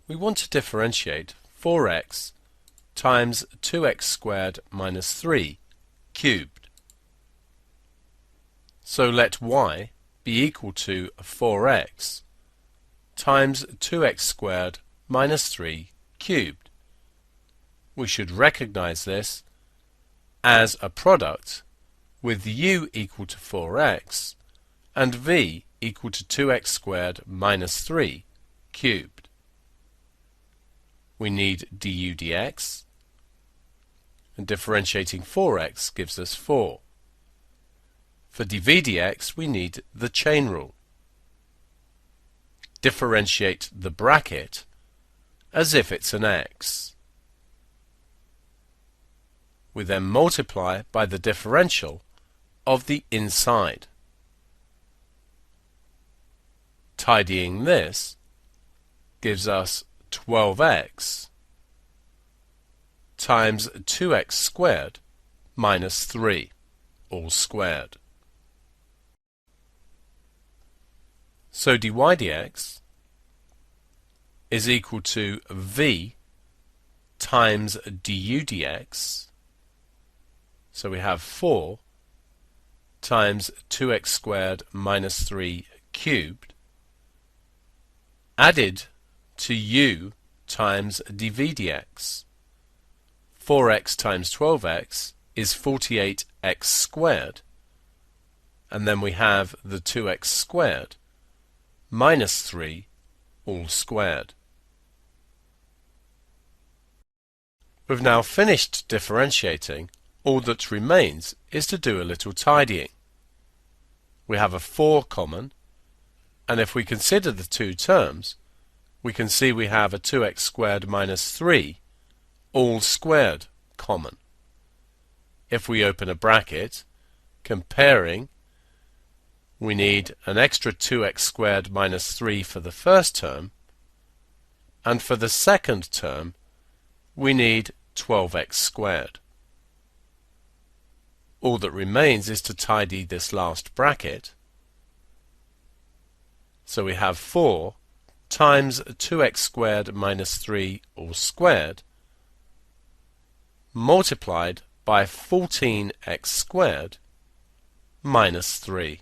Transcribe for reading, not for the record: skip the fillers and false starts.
we want to differentiate 4x times 2x squared minus 3 cubed. So let y be equal to 4x times 2x squared minus 3 cubed. We should recognize this as a product with u equal to 4x and v equal to 2x squared minus 3 cubed. We need du dx, and differentiating 4x gives us 4. For dv dx we need the chain rule. Differentiate the bracket as if it's an x. We then multiply by the differential of the inside. Tidying this gives us 12x times 2x squared minus 3, all squared. So dy dx is equal to v times du dx. So we have 4 times 2x squared minus 3 cubed added to u times dv dx. 4x times 12x is 48x squared, and then we have the 2x squared minus 3 all squared. We've now finished differentiating. All that remains is to do a little tidying. We have a 4 common, and if we consider the two terms, we can see we have a 2x squared minus 3 all squared common. If we open a bracket, comparing, we need an extra 2x squared minus 3 for the first term, and for the second term we need 12x squared. All that remains is to tidy this last bracket. So we have 4 times 2x squared minus 3 all squared multiplied by 14x squared minus 3.